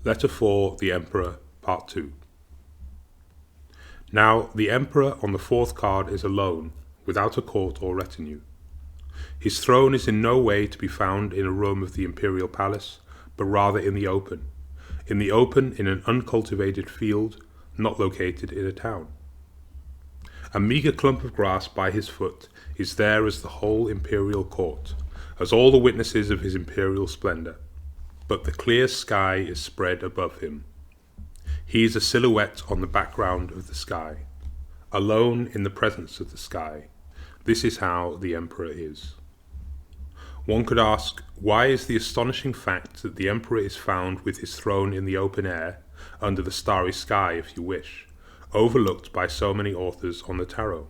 Letter 4, the Emperor, Part 2. Now, the Emperor on the fourth card is alone, without a court or retinue. His throne is in no way to be found in a room of the imperial palace, but rather in the open in an uncultivated field, not located in a town. A meagre clump of grass by his foot is there as the whole imperial court, as all the witnesses of his imperial splendor, but the clear sky is spread above him. He is a silhouette on the background of the sky, alone in the presence of the sky. This is how the Emperor is. One could ask, why is the astonishing fact that the Emperor is found with his throne in the open air, under the starry sky if you wish, overlooked by so many authors on the tarot?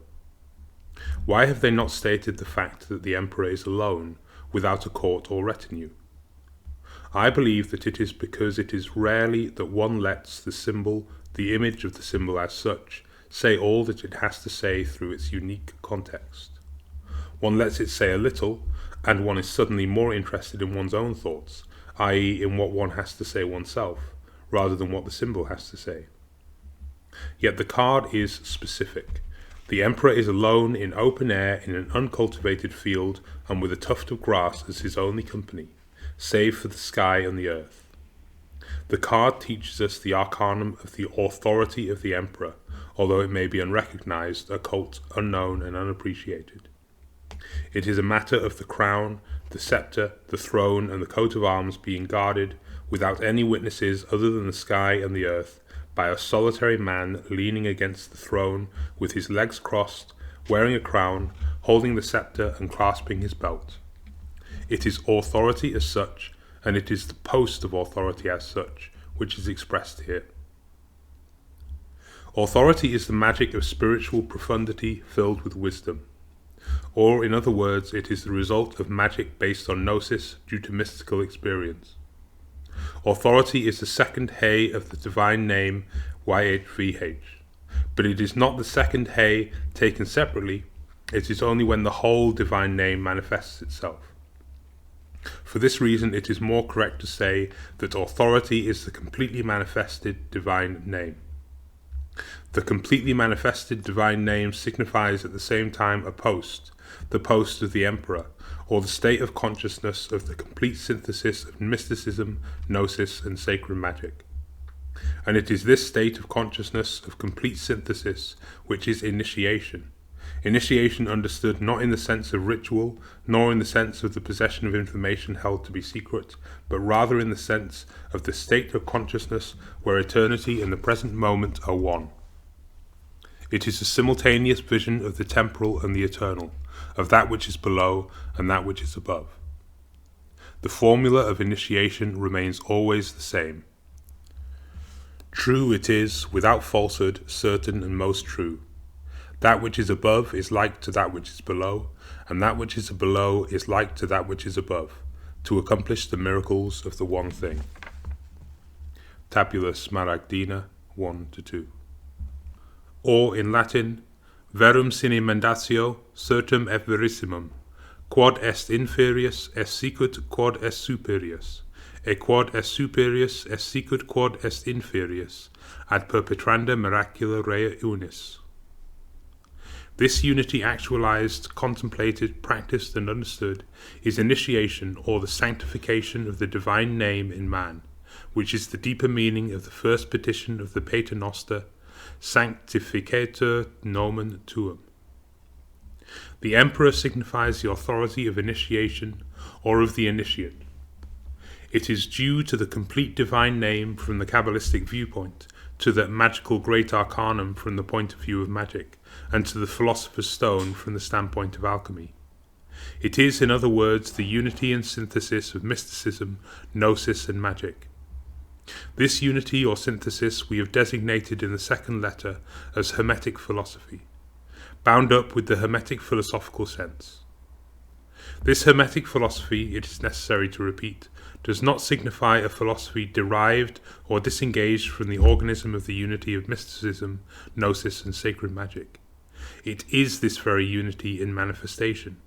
Why have they not stated the fact that the Emperor is alone, without a court or retinue? I believe that it is because it is rarely that one lets the symbol, the image of the symbol as such, say all that it has to say through its unique context. One lets it say a little, and one is suddenly more interested in one's own thoughts, i.e. in what one has to say oneself, rather than what the symbol has to say. Yet the card is specific. The Emperor is alone in open air in an uncultivated field and with a tuft of grass as his only company, save for the sky and the earth. The card teaches us the arcanum of the authority of the Emperor, although it may be unrecognized, occult, unknown, and unappreciated. It is a matter of the crown, the scepter, the throne, and the coat of arms being guarded, without any witnesses other than the sky and the earth, by a solitary man leaning against the throne, with his legs crossed, wearing a crown, holding the scepter and clasping his belt. It is authority as such, and it is the post of authority as such, which is expressed here. Authority is the magic of spiritual profundity filled with wisdom. Or, in other words, it is the result of magic based on gnosis due to mystical experience. Authority is the second He of the divine name YHVH, but it is not the second He taken separately, it is only when the whole divine name manifests itself. For this reason, it is more correct to say that authority is the completely manifested divine name. The completely manifested divine name signifies at the same time a post, the post of the Emperor, or the state of consciousness of the complete synthesis of mysticism, gnosis, and sacred magic. And it is this state of consciousness of complete synthesis which is initiation. Initiation understood not in the sense of ritual, nor in the sense of the possession of information held to be secret, but rather in the sense of the state of consciousness where eternity and the present moment are one. It is a simultaneous vision of the temporal and the eternal, of that which is below and that which is above. The formula of initiation remains always the same. True it is, without falsehood, certain and most true. That which is above is like to that which is below, and that which is below is like to that which is above, to accomplish the miracles of the one thing. Tabula Smaragdina 1-2. Or in Latin, verum sine mendatio certum et verissimum, quod est inferius est sicut quod est superius, et quod est superius est sicut quod est inferius, ad perpetranda miracula rea unis. This unity actualized, contemplated, practiced, and understood is initiation or the sanctification of the divine name in man, which is the deeper meaning of the first petition of the Pater Noster, Sanctificator nomen tuum. The Emperor signifies the authority of initiation or of the initiate. It is due to the complete divine name from the Kabbalistic viewpoint, to the magical great arcanum from the point of view of magic, and to the philosopher's stone from the standpoint of alchemy. It is, in other words, the unity and synthesis of mysticism, gnosis, and magic. This unity or synthesis we have designated in the second letter as Hermetic philosophy, bound up with the Hermetic philosophical sense. This Hermetic philosophy, it is necessary to repeat, does not signify a philosophy derived or disengaged from the organism of the unity of mysticism, gnosis, and sacred magic. It is this very unity in manifestation.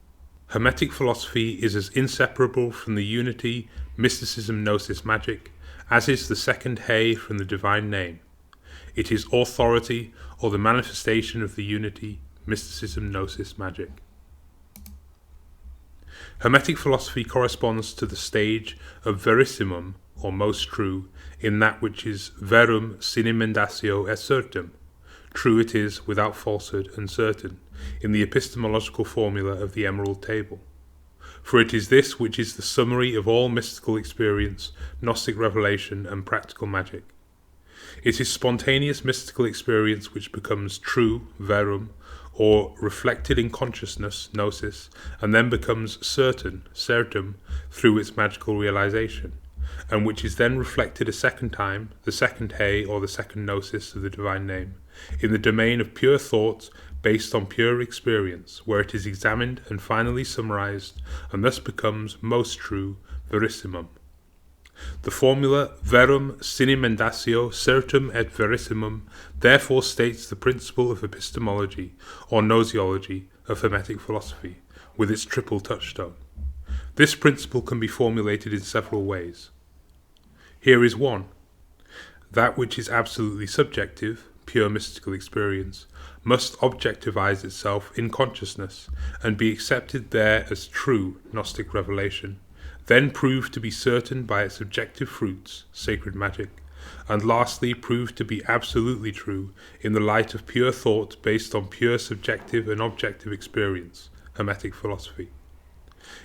Hermetic philosophy is as inseparable from the unity, mysticism, gnosis, magic, as is the second He from the divine name. It is authority or the manifestation of the unity, mysticism, gnosis, magic. Hermetic philosophy corresponds to the stage of verissimum, or most true, in that which is verum sine mendatio et certum. True it is, without falsehood, and certain, in the epistemological formula of the Emerald Table. For it is this which is the summary of all mystical experience, Gnostic revelation, and practical magic. It is spontaneous mystical experience which becomes true, verum, or reflected in consciousness, gnosis, and then becomes certain, certum, through its magical realization, and which is then reflected a second time, the second He or the second gnosis of the divine name, in the domain of pure thought based on pure experience, where it is examined and finally summarized, and thus becomes most true, verissimum. The formula verum sine mendatio certum et verissimum therefore states the principle of epistemology, or gnosiology, of Hermetic philosophy, with its triple touchstone. This principle can be formulated in several ways. Here is one. That which is absolutely subjective, pure mystical experience, must objectivize itself in consciousness and be accepted there as true Gnostic revelation, then proved to be certain by its objective fruits, sacred magic, and lastly proved to be absolutely true in the light of pure thought based on pure subjective and objective experience, Hermetic philosophy.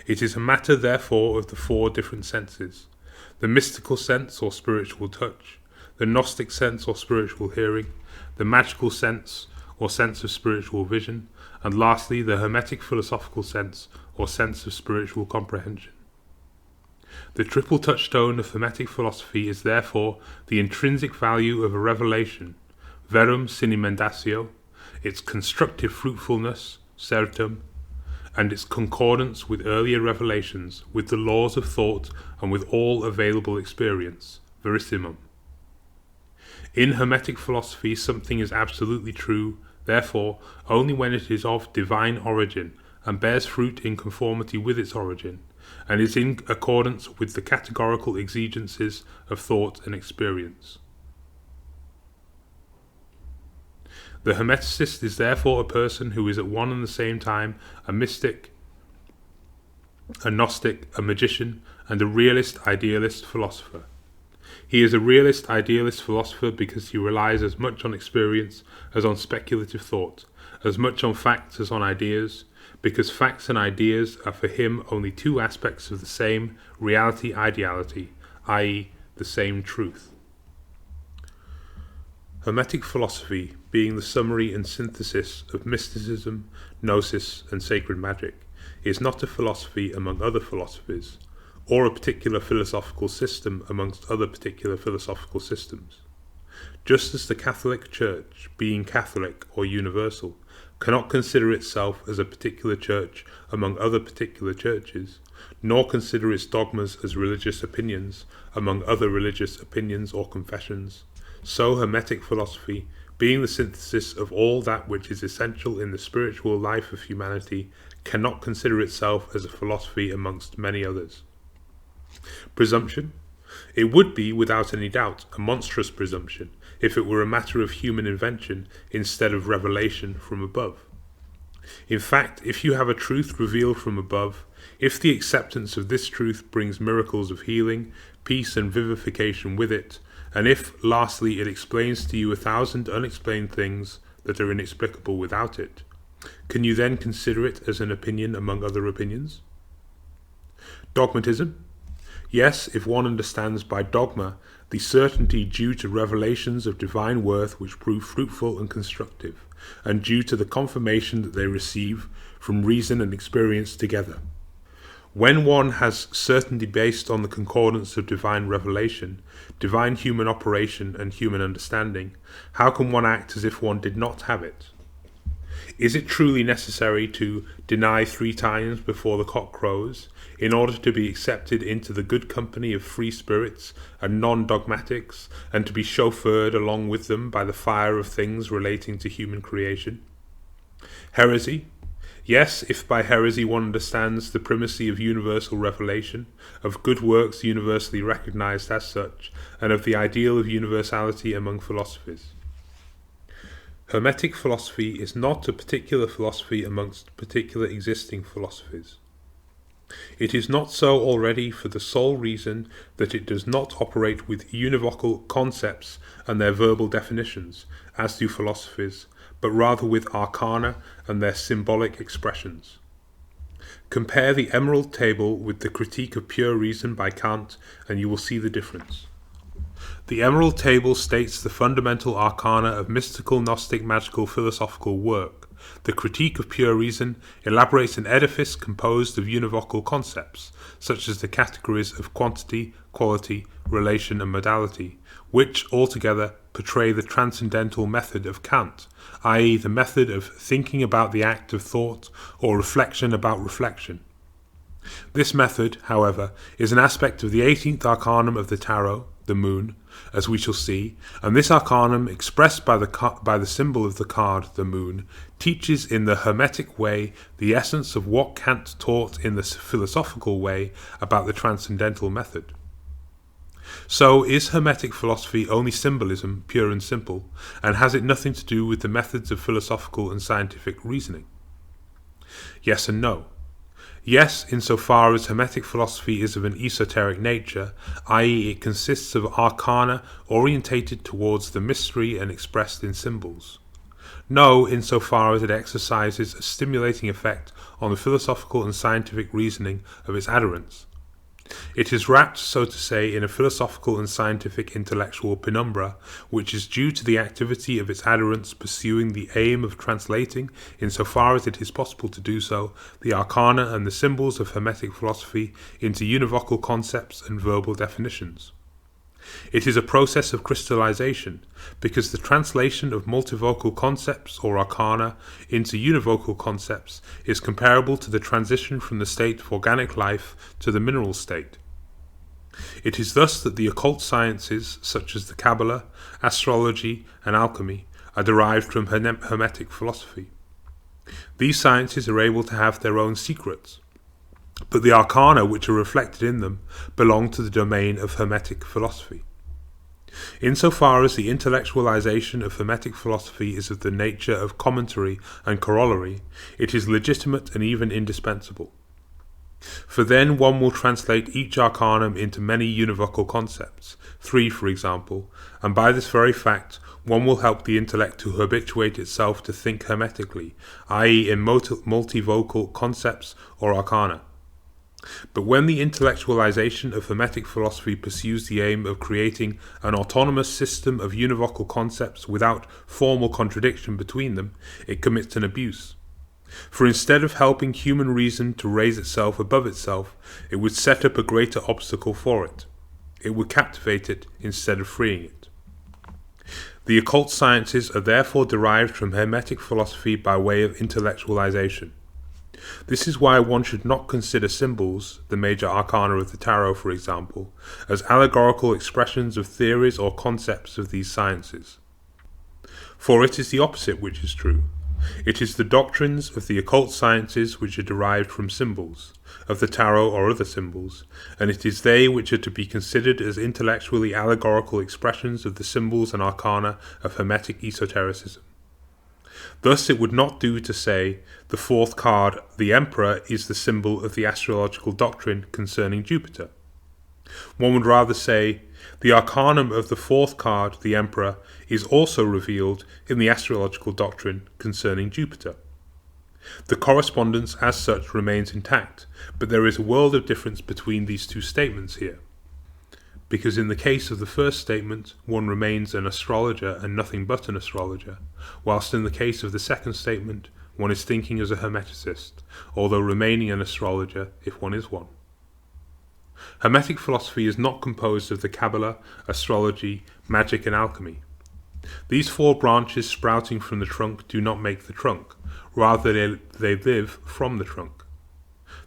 It is a matter therefore of the four different senses: the mystical sense or spiritual touch, the Gnostic sense or spiritual hearing, the magical sense or sense of spiritual vision, and lastly the Hermetic philosophical sense or sense of spiritual comprehension. The triple touchstone of Hermetic philosophy is therefore the intrinsic value of a revelation, verum sine mendatio, its constructive fruitfulness, certum, and its concordance with earlier revelations, with the laws of thought, and with all available experience, verissimum. In Hermetic philosophy something is absolutely true, therefore, only when it is of divine origin, and bears fruit in conformity with its origin, and is in accordance with the categorical exigencies of thought and experience. The Hermeticist is therefore a person who is at one and the same time a mystic, a Gnostic, a magician, and a realist idealist philosopher. He is a realist idealist philosopher because he relies as much on experience as on speculative thought, as much on facts as on ideas, because facts and ideas are for him only two aspects of the same reality-ideality, i.e., the same truth. Hermetic philosophy, being the summary and synthesis of mysticism, gnosis, and sacred magic, is not a philosophy among other philosophies, or a particular philosophical system amongst other particular philosophical systems. Just as the Catholic Church, being Catholic or universal, cannot consider itself as a particular church among other particular churches, nor consider its dogmas as religious opinions among other religious opinions or confessions, so Hermetic philosophy, being the synthesis of all that which is essential in the spiritual life of humanity, cannot consider itself as a philosophy amongst many others. Presumption? It would be, without any doubt, a monstrous presumption, if it were a matter of human invention instead of revelation from above. In fact, if you have a truth revealed from above, if the acceptance of this truth brings miracles of healing, peace and vivification with it, and if, lastly, it explains to you 1,000 unexplained things that are inexplicable without it, can you then consider it as an opinion among other opinions? Dogmatism? Yes, if one understands by dogma the certainty due to revelations of divine worth which prove fruitful and constructive, and due to the confirmation that they receive from reason and experience together. When one has certainty based on the concordance of divine revelation, divine human operation and human understanding, how can one act as if one did not have it? Is it truly necessary to deny 3 times before the cock crows, in order to be accepted into the good company of free spirits and non-dogmatics, and to be chauffeured along with them by the fire of things relating to human creation? Heresy? Yes, if by heresy one understands the primacy of universal revelation, of good works universally recognized as such, and of the ideal of universality among philosophies. Hermetic philosophy is not a particular philosophy amongst particular existing philosophies. It is not so already for the sole reason that it does not operate with univocal concepts and their verbal definitions, as do philosophies, but rather with arcana and their symbolic expressions. Compare the Emerald Table with the Critique of Pure Reason by Kant, and you will see the difference. The Emerald Table states the fundamental arcana of mystical, gnostic, magical, philosophical work. The Critique of Pure Reason elaborates an edifice composed of univocal concepts, such as the categories of quantity, quality, relation, and modality, which altogether portray the transcendental method of Kant, i.e. the method of thinking about the act of thought or reflection about reflection. This method, however, is an aspect of the 18th arcanum of the tarot, the moon, as we shall see, and this arcanum, expressed by the symbol of the card, the moon, teaches in the Hermetic way the essence of what Kant taught in the philosophical way about the transcendental method. So, is Hermetic philosophy only symbolism, pure and simple, and has it nothing to do with the methods of philosophical and scientific reasoning? Yes and no. Yes, insofar as Hermetic philosophy is of an esoteric nature, i.e. it consists of arcana orientated towards the mystery and expressed in symbols. No, insofar as it exercises a stimulating effect on the philosophical and scientific reasoning of its adherents. It is wrapped, so to say, in a philosophical and scientific intellectual penumbra, which is due to the activity of its adherents pursuing the aim of translating, insofar as it is possible to do so, the arcana and the symbols of Hermetic philosophy into univocal concepts and verbal definitions. It is a process of crystallization, because the translation of multivocal concepts or arcana into univocal concepts is comparable to the transition from the state of organic life to the mineral state. It is thus that the occult sciences, such as the Kabbalah, astrology, and alchemy, are derived from Hermetic philosophy. These sciences are able to have their own secrets, but the arcana which are reflected in them belong to the domain of Hermetic philosophy. Insofar as the intellectualization of Hermetic philosophy is of the nature of commentary and corollary, it is legitimate and even indispensable. For then one will translate each arcanum into many univocal concepts, 3 for example, and by this very fact one will help the intellect to habituate itself to think hermetically, i.e. in multivocal concepts or arcana. But when the intellectualization of Hermetic philosophy pursues the aim of creating an autonomous system of univocal concepts without formal contradiction between them, it commits an abuse. For instead of helping human reason to raise itself above itself, it would set up a greater obstacle for it. It would captivate it instead of freeing it. The occult sciences are therefore derived from Hermetic philosophy by way of intellectualization. This is why one should not consider symbols, the major arcana of the tarot for example, as allegorical expressions of theories or concepts of these sciences. For it is the opposite which is true. It is the doctrines of the occult sciences which are derived from symbols, of the tarot or other symbols, and it is they which are to be considered as intellectually allegorical expressions of the symbols and arcana of Hermetic esotericism. Thus it would not do to say, the 4th card, the Emperor, is the symbol of the astrological doctrine concerning Jupiter. One would rather say, the arcanum of the 4th card, the Emperor, is also revealed in the astrological doctrine concerning Jupiter. The correspondence as such remains intact, but there is a world of difference between these two statements here. Because in the case of the first statement, one remains an astrologer and nothing but an astrologer, whilst in the case of the second statement, one is thinking as a hermeticist, although remaining an astrologer if one is one. Hermetic philosophy is not composed of the Kabbalah, astrology, magic and alchemy. These 4 branches sprouting from the trunk do not make the trunk, rather they live from the trunk.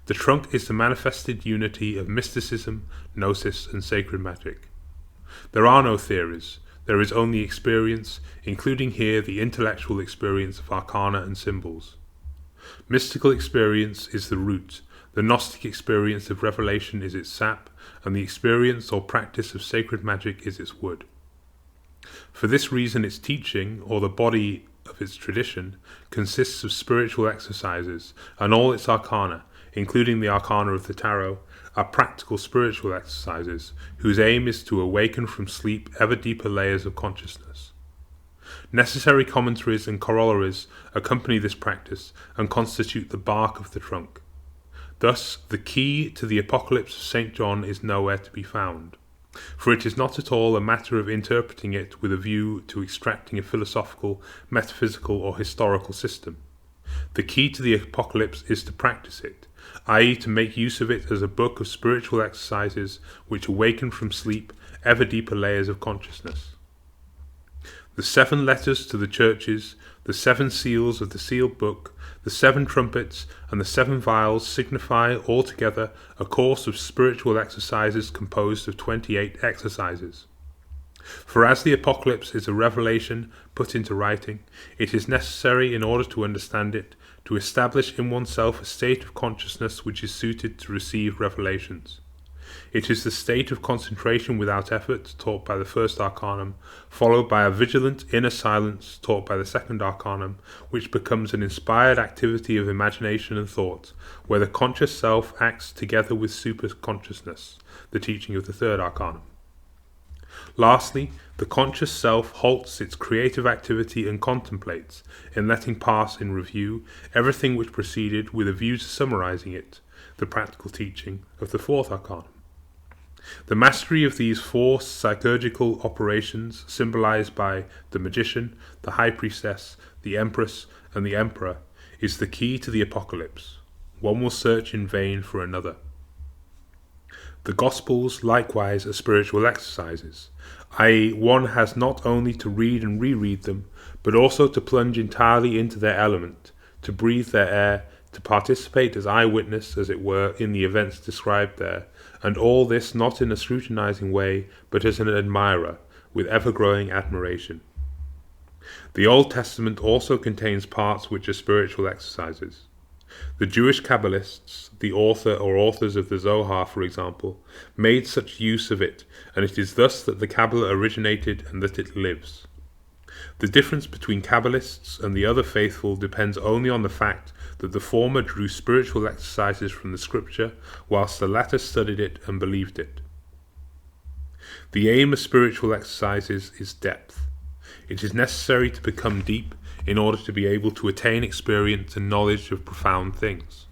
The trunk is the manifested unity of mysticism, gnosis, and sacred magic. There are no theories, there is only experience, including here the intellectual experience of arcana and symbols. Mystical experience is the root, the Gnostic experience of revelation is its sap, and the experience or practice of sacred magic is its wood. For this reason its teaching, or the body of its tradition, consists of spiritual exercises, and all its arcana, including the arcana of the tarot, are practical spiritual exercises, whose aim is to awaken from sleep ever deeper layers of consciousness. Necessary commentaries and corollaries accompany this practice and constitute the bark of the trunk. Thus, the key to the Apocalypse of St. John is nowhere to be found, for it is not at all a matter of interpreting it with a view to extracting a philosophical, metaphysical, or historical system. The key to the Apocalypse is to practice it, i.e. to make use of it as a book of spiritual exercises which awaken from sleep ever deeper layers of consciousness. The 7 letters to the churches, the 7 seals of the sealed book, the 7 trumpets, and the 7 vials signify altogether a course of spiritual exercises composed of 28 exercises. For as the Apocalypse is a revelation put into writing, it is necessary, in order to understand it, to establish in oneself a state of consciousness which is suited to receive revelations. It is the state of concentration without effort taught by the first arcanum, followed by a vigilant inner silence taught by the second arcanum, which becomes an inspired activity of imagination and thought, where the conscious self acts together with superconsciousness, the teaching of the third arcanum. Lastly, the conscious self halts its creative activity and contemplates, in letting pass in review everything which preceded with a view to summarizing it, the practical teaching of the fourth arcanum. The mastery of these 4 psychurgical operations, symbolized by the magician, the high priestess, the empress, and the emperor, is the key to the Apocalypse. One will search in vain for another. The Gospels likewise are spiritual exercises, i.e. one has not only to read and reread them, but also to plunge entirely into their element, to breathe their air, to participate as eyewitness, as it were, in the events described there, and all this not in a scrutinizing way, but as an admirer, with ever-growing admiration. The Old Testament also contains parts which are spiritual exercises. The Jewish Kabbalists, the author or authors of the Zohar, for example, made such use of it, and it is thus that the Kabbalah originated and that it lives. The difference between Kabbalists and the other faithful depends only on the fact that the former drew spiritual exercises from the scripture, whilst the latter studied it and believed it. The aim of spiritual exercises is depth. It is necessary to become deep in order to be able to attain experience and knowledge of profound things.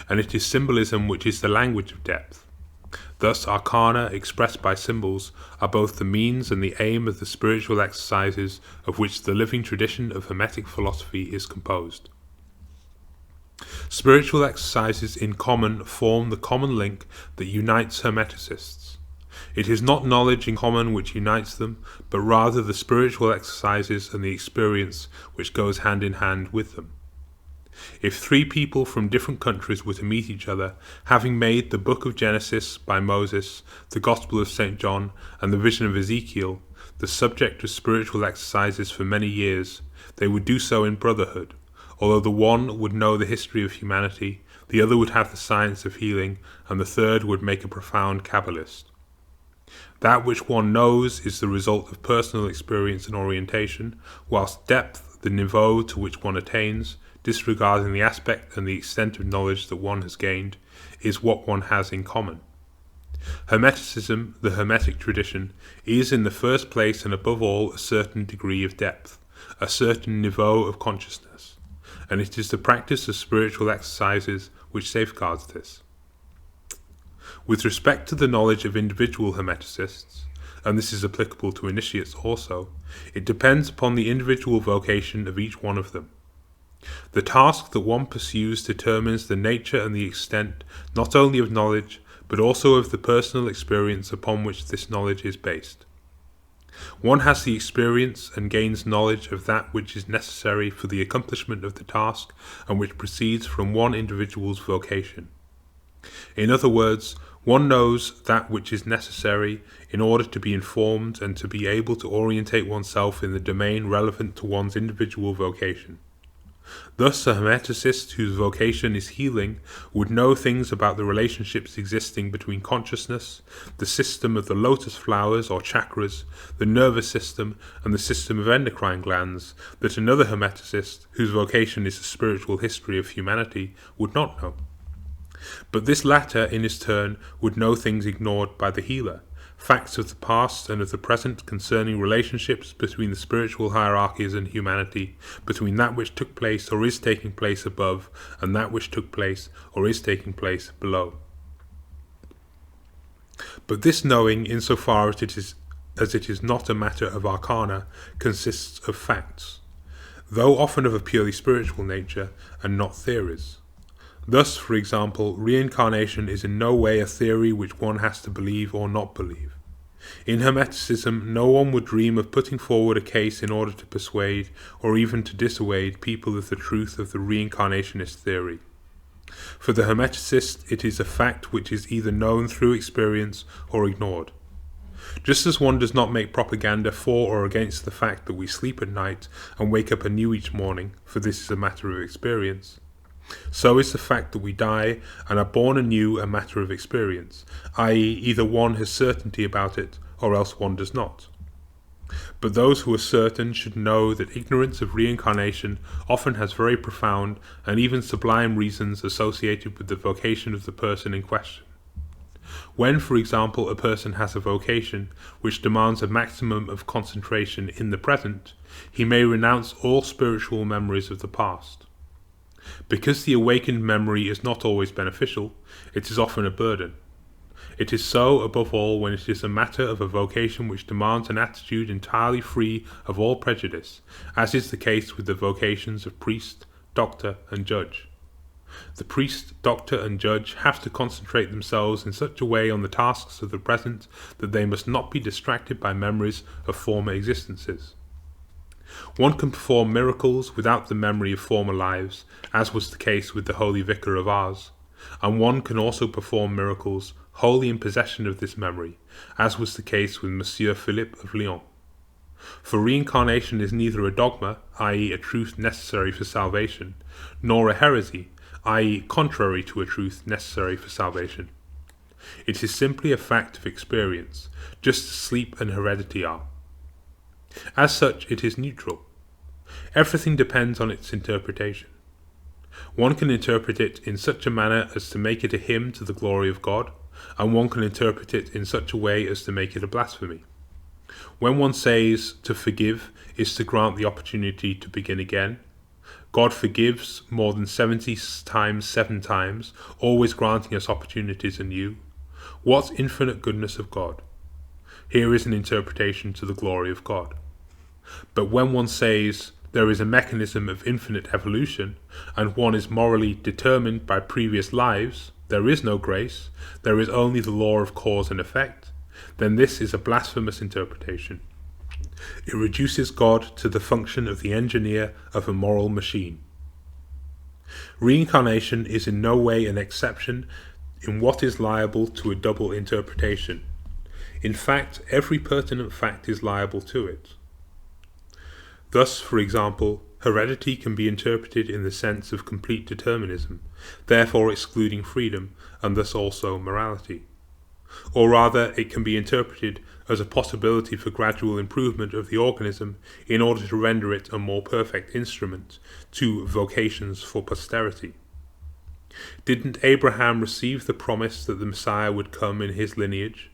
And it is symbolism which is the language of depth. Thus, arcana, expressed by symbols, are both the means and the aim of the spiritual exercises of which the living tradition of Hermetic philosophy is composed. Spiritual exercises in common form the common link that unites Hermeticists. It is not knowledge in common which unites them, but rather the spiritual exercises and the experience which goes hand in hand with them. If 3 people from different countries were to meet each other, having made the Book of Genesis by Moses, the Gospel of St. John, and the Vision of Ezekiel, the subject of spiritual exercises for many years, they would do so in brotherhood, although the one would know the history of humanity, the other would have the science of healing, and the third would make a profound Kabbalist. That which one knows is the result of personal experience and orientation, whilst depth, the niveau to which one attains, disregarding the aspect and the extent of knowledge that one has gained, is what one has in common. Hermeticism, the Hermetic tradition, is in the first place and above all a certain degree of depth, a certain niveau of consciousness, and it is the practice of spiritual exercises which safeguards this. With respect to the knowledge of individual Hermeticists, and this is applicable to initiates also, it depends upon the individual vocation of each one of them. The task that one pursues determines the nature and the extent not only of knowledge, but also of the personal experience upon which this knowledge is based. One has the experience and gains knowledge of that which is necessary for the accomplishment of the task and which proceeds from one individual's vocation. In other words, one knows that which is necessary in order to be informed and to be able to orientate oneself in the domain relevant to one's individual vocation. Thus, a Hermeticist whose vocation is healing would know things about the relationships existing between consciousness, the system of the lotus flowers or chakras, the nervous system, and the system of endocrine glands that another Hermeticist, whose vocation is the spiritual history of humanity, would not know. But this latter, in his turn, would know things ignored by the healer, facts of the past and of the present concerning relationships between the spiritual hierarchies and humanity, between that which took place or is taking place above and that which took place or is taking place below. But this knowing, insofar as it is not a matter of arcana, consists of facts, though often of a purely spiritual nature and not theories. Thus, for example, reincarnation is in no way a theory which one has to believe or not believe. In Hermeticism, no one would dream of putting forward a case in order to persuade or even to dissuade people of the truth of the reincarnationist theory. For the Hermeticist, it is a fact which is either known through experience or ignored. Just as one does not make propaganda for or against the fact that we sleep at night and wake up anew each morning, for this is a matter of experience, so is the fact that we die and are born anew a matter of experience, i.e. either one has certainty about it or else one does not. But those who are certain should know that ignorance of reincarnation often has very profound and even sublime reasons associated with the vocation of the person in question. When, for example, a person has a vocation which demands a maximum of concentration in the present, he may renounce all spiritual memories of the past. Because the awakened memory is not always beneficial, it is often a burden. It is so, above all, when it is a matter of a vocation which demands an attitude entirely free of all prejudice, as is the case with the vocations of priest, doctor, and judge. The priest, doctor, and judge have to concentrate themselves in such a way on the tasks of the present that they must not be distracted by memories of former existences. One can perform miracles without the memory of former lives, as was the case with the Holy Vicar of Ars, and one can also perform miracles wholly in possession of this memory, as was the case with Monsieur Philippe of Lyons. For reincarnation is neither a dogma, i.e. a truth necessary for salvation, nor a heresy, i.e. contrary to a truth necessary for salvation. It is simply a fact of experience, just as sleep and heredity are. As such, it is neutral. Everything depends on its interpretation. One can interpret it in such a manner as to make it a hymn to the glory of God, and one can interpret it in such a way as to make it a blasphemy. When one says to forgive is to grant the opportunity to begin again, God forgives more than 70 times 7 times, always granting us opportunities anew. What infinite goodness of God! Here is an interpretation to the glory of God. But when one says there is a mechanism of infinite evolution, and one is morally determined by previous lives, there is no grace, there is only the law of cause and effect, then this is a blasphemous interpretation. It reduces God to the function of the engineer of a moral machine. Reincarnation is in no way an exception in what is liable to a double interpretation. In fact, every pertinent fact is liable to it. Thus, for example, heredity can be interpreted in the sense of complete determinism, therefore excluding freedom, and thus also morality. Or rather, it can be interpreted as a possibility for gradual improvement of the organism in order to render it a more perfect instrument to vocations for posterity. Didn't Abraham receive the promise that the Messiah would come in his lineage?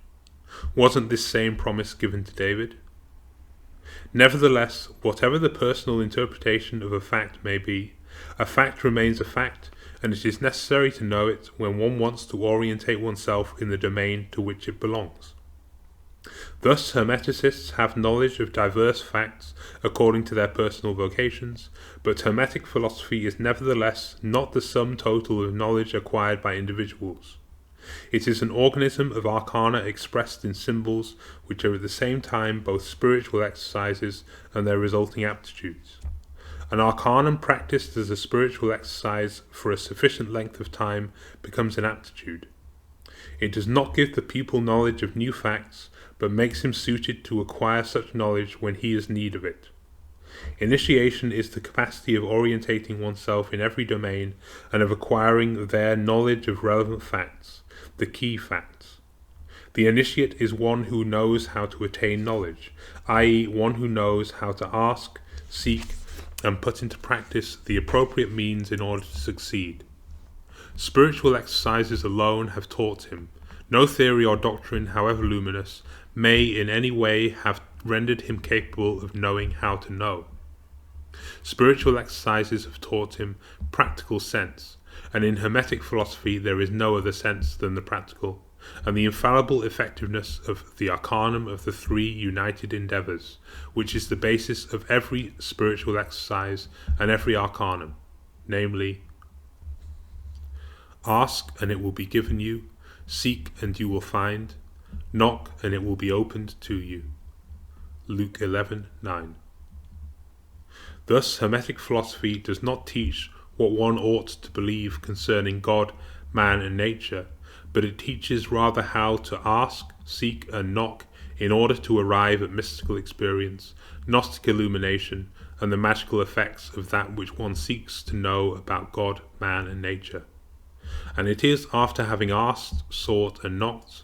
Wasn't this same promise given to David? Nevertheless, whatever the personal interpretation of a fact may be, a fact remains a fact, and it is necessary to know it when one wants to orientate oneself in the domain to which it belongs. Thus, Hermeticists have knowledge of diverse facts according to their personal vocations, but Hermetic philosophy is nevertheless not the sum total of knowledge acquired by individuals. It is an organism of arcana expressed in symbols which are at the same time both spiritual exercises and their resulting aptitudes. An arcanum practiced as a spiritual exercise for a sufficient length of time becomes an aptitude. It does not give the pupil knowledge of new facts, but makes him suited to acquire such knowledge when he has need of it. Initiation is the capacity of orientating oneself in every domain and of acquiring their knowledge of relevant facts, the key facts. The initiate is one who knows how to attain knowledge, i.e., one who knows how to ask, seek, and put into practice the appropriate means in order to succeed. Spiritual exercises alone have taught him. No theory or doctrine, however luminous, may in any way have rendered him capable of knowing how to know. Spiritual exercises have taught him practical sense, and in Hermetic philosophy there is no other sense than the practical, and the infallible effectiveness of the arcanum of the three united endeavours, which is the basis of every spiritual exercise and every arcanum, namely, ask and it will be given you, seek and you will find, knock and it will be opened to you. Luke 11:9. Thus, Hermetic philosophy does not teach what one ought to believe concerning God, man and nature, but it teaches rather how to ask, seek and knock in order to arrive at mystical experience, Gnostic illumination, and the magical effects of that which one seeks to know about God, man and nature. And it is after having asked, sought and knocked,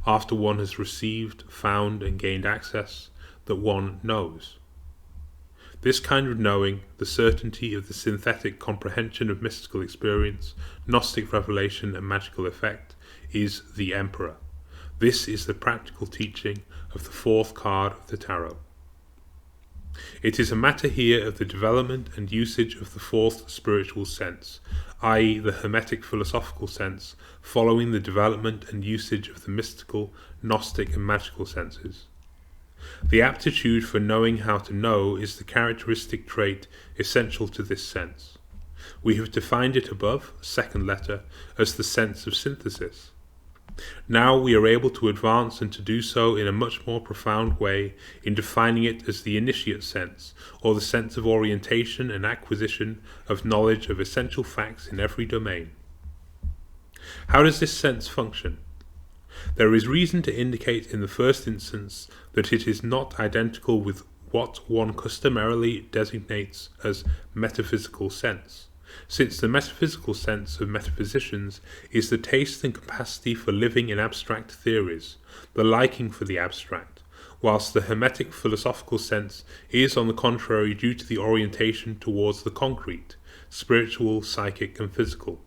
after one has received, found and gained access, that one knows. This kind of knowing, the certainty of the synthetic comprehension of mystical experience, Gnostic revelation and magical effect, is the Emperor. This is the practical teaching of the fourth card of the Tarot. It is a matter here of the development and usage of the fourth spiritual sense, i.e. the Hermetic philosophical sense, following the development and usage of the mystical, Gnostic and magical senses. The aptitude for knowing how to know is the characteristic trait essential to this sense. We have defined it above, second letter, as the sense of synthesis. Now we are able to advance and to do so in a much more profound way in defining it as the initiate sense, or the sense of orientation and acquisition of knowledge of essential facts in every domain. How does this sense function? There is reason to indicate in the first instance that it is not identical with what one customarily designates as metaphysical sense, since the metaphysical sense of metaphysicians is the taste and capacity for living in abstract theories, the liking for the abstract, whilst the Hermetic philosophical sense is on the contrary due to the orientation towards the concrete, spiritual, psychic and physical.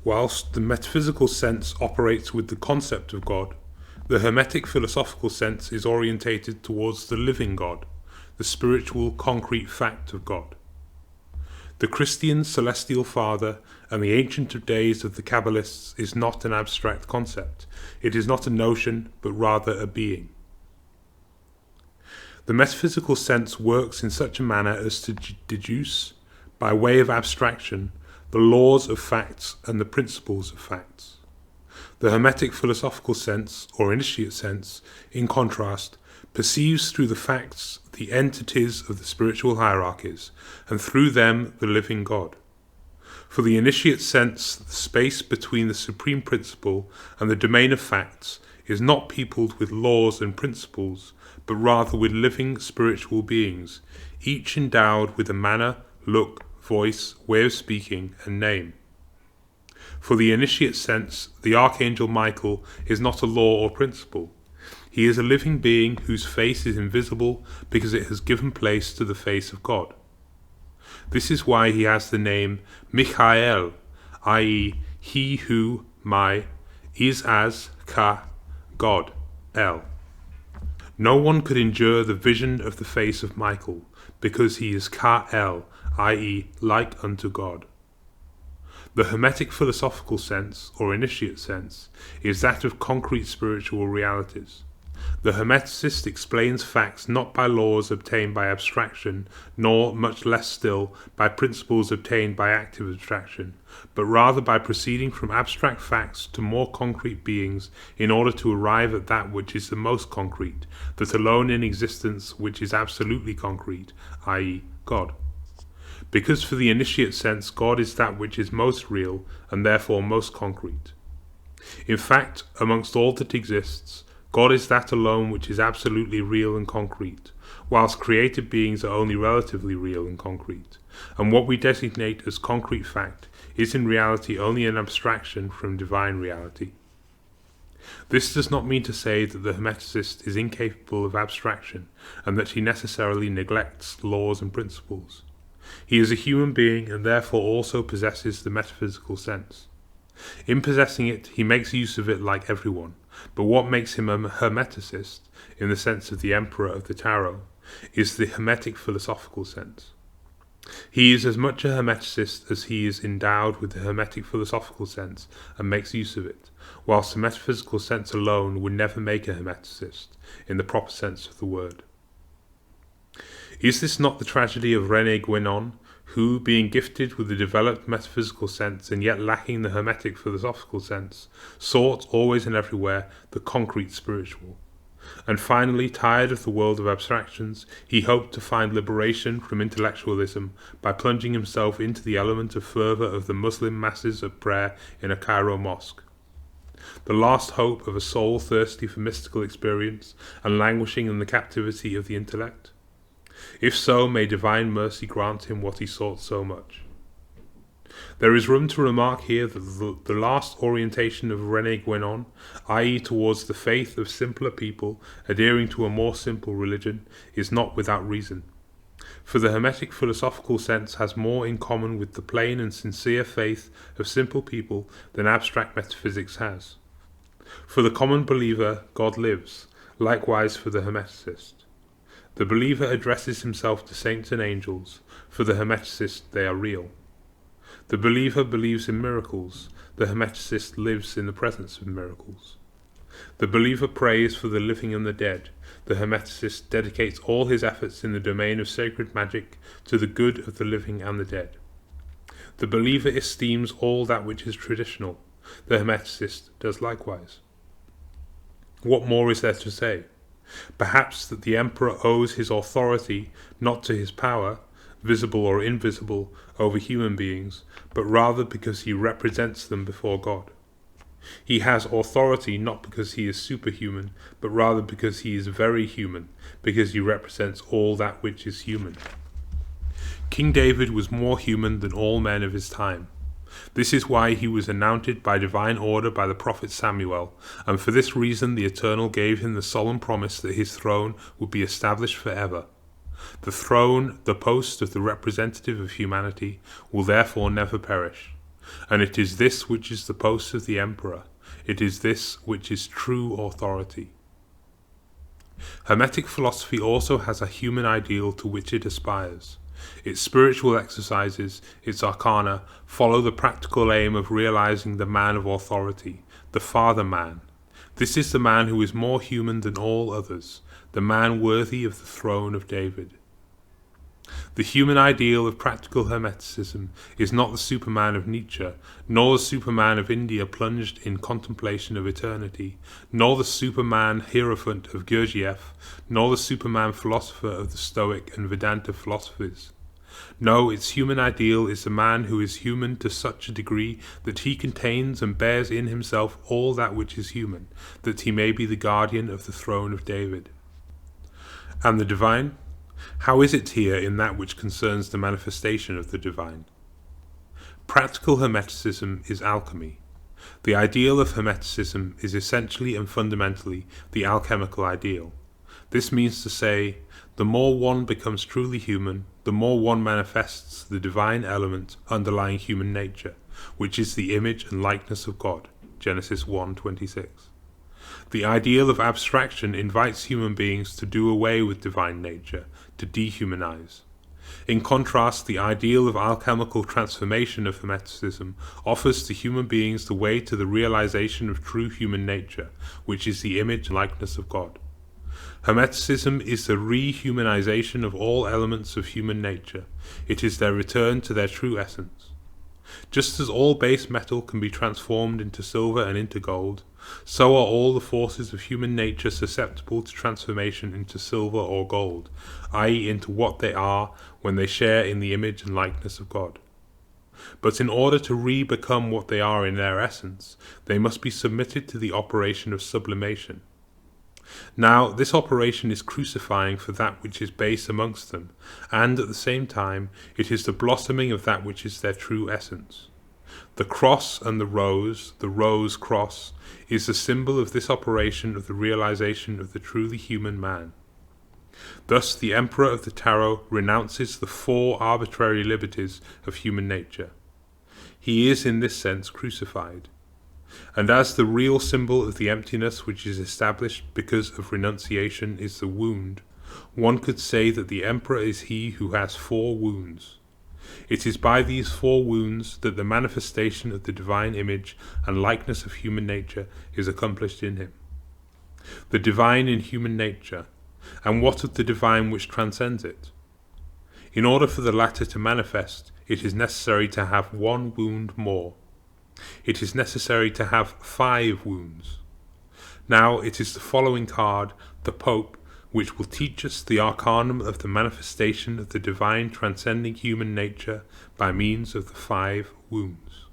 Whilst the metaphysical sense operates with the concept of God, the Hermetic philosophical sense is orientated towards the living God, the spiritual, concrete fact of God. The Christian celestial Father and the Ancient of Days of the Kabbalists is not an abstract concept. It is not a notion, but rather a being. The metaphysical sense works in such a manner as to deduce, by way of abstraction, the laws of facts and the principles of facts. The Hermetic philosophical sense, or initiate sense, in contrast, perceives through the facts the entities of the spiritual hierarchies, and through them the living God. For the initiate sense, the space between the supreme principle and the domain of facts is not peopled with laws and principles, but rather with living spiritual beings, each endowed with a manner, look, voice, way of speaking, and name. For the initiate sense, the Archangel Michael is not a law or principle. He is a living being whose face is invisible because it has given place to the face of God. This is why he has the name Michael, i.e. he who, is as, God, El. No one could endure the vision of the face of Michael, because he is El, i.e. like unto God. The Hermetic philosophical sense, or initiate sense, is that of concrete spiritual realities. The Hermeticist explains facts not by laws obtained by abstraction, nor, much less still, by principles obtained by active abstraction, but rather by proceeding from abstract facts to more concrete beings in order to arrive at that which is the most concrete, that alone in existence which is absolutely concrete, i.e. God. Because for the initiate sense God is that which is most real and therefore most concrete. In fact, amongst all that exists, God is that alone which is absolutely real and concrete, whilst created beings are only relatively real and concrete, and what we designate as concrete fact is in reality only an abstraction from divine reality. This does not mean to say that the Hermeticist is incapable of abstraction and that he necessarily neglects laws and principles. He is a human being and therefore also possesses the metaphysical sense. In possessing it, he makes use of it like everyone, but what makes him a Hermeticist, in the sense of the Emperor of the Tarot, is the Hermetic philosophical sense. He is as much a Hermeticist as he is endowed with the Hermetic philosophical sense and makes use of it, whilst the metaphysical sense alone would never make a Hermeticist, in the proper sense of the word. Is this not the tragedy of René Guénon, who, being gifted with a developed metaphysical sense and yet lacking the Hermetic philosophical sense, sought always and everywhere the concrete spiritual? And finally, tired of the world of abstractions, he hoped to find liberation from intellectualism by plunging himself into the element of fervour of the Muslim masses of prayer in a Cairo mosque. The last hope of a soul thirsty for mystical experience and languishing in the captivity of the intellect? If so, may divine mercy grant him what he sought so much. There is room to remark here that the last orientation of René Guénon, i.e. towards the faith of simpler people adhering to a more simple religion, is not without reason. For the Hermetic philosophical sense has more in common with the plain and sincere faith of simple people than abstract metaphysics has. For the common believer, God lives, likewise for the Hermeticist. The believer addresses himself to saints and angels, for the Hermeticist they are real. The believer believes in miracles, the Hermeticist lives in the presence of miracles. The believer prays for the living and the dead, the Hermeticist dedicates all his efforts in the domain of sacred magic to the good of the living and the dead. The believer esteems all that which is traditional, the Hermeticist does likewise. What more is there to say? Perhaps that the Emperor owes his authority not to his power, visible or invisible, over human beings, but rather because he represents them before God. He has authority not because he is superhuman, but rather because he is very human, because he represents all that which is human. King David was more human than all men of his time. This is why he was anointed by divine order by the prophet Samuel, and for this reason the Eternal gave him the solemn promise that his throne would be established forever. The throne, the post of the representative of humanity, will therefore never perish. And it is this which is the post of the Emperor. It is this which is true authority. Hermetic philosophy also has a human ideal to which it aspires. Its spiritual exercises, its arcana, follow the practical aim of realizing the man of authority, the father-man. This is the man who is more human than all others, the man worthy of the throne of David. The human ideal of practical Hermeticism is not the Superman of Nietzsche, nor the Superman of India plunged in contemplation of eternity, nor the Superman Hierophant of Gurdjieff, nor the Superman philosopher of the Stoic and Vedanta philosophies. No, its human ideal is the man who is human to such a degree that he contains and bears in himself all that which is human, that he may be the guardian of the throne of David. And the divine? How is it here in that which concerns the manifestation of the divine? Practical Hermeticism is alchemy. The ideal of Hermeticism is essentially and fundamentally the alchemical ideal. This means to say, the more one becomes truly human, the more one manifests the divine element underlying human nature, which is the image and likeness of God. Genesis 1:26. The ideal of abstraction invites human beings to do away with divine nature, to dehumanize. In contrast, the ideal of alchemical transformation of Hermeticism offers to human beings the way to the realization of true human nature, which is the image and likeness of God. Hermeticism is the rehumanization of all elements of human nature. It is their return to their true essence. Just as all base metal can be transformed into silver and into gold, so are all the forces of human nature susceptible to transformation into silver or gold, i.e. into what they are when they share in the image and likeness of God. But in order to re-become what they are in their essence, they must be submitted to the operation of sublimation. Now, this operation is crucifying for that which is base amongst them, and at the same time it is the blossoming of that which is their true essence. The cross and the rose cross, is the symbol of this operation of the realization of the truly human man. Thus the Emperor of the Tarot renounces the 4 arbitrary liberties of human nature. He is in this sense crucified. And as the real symbol of the emptiness which is established because of renunciation is the wound, one could say that the Emperor is he who has 4 wounds. It is by these 4 wounds that the manifestation of the divine image and likeness of human nature is accomplished in him. The divine in human nature, and what of the divine which transcends it? In order for the latter to manifest, it is necessary to have 1 wound more. It is necessary to have 5 wounds. Now it is the following card, the Pope, which will teach us the arcanum of the manifestation of the divine transcending human nature by means of the 5 wounds.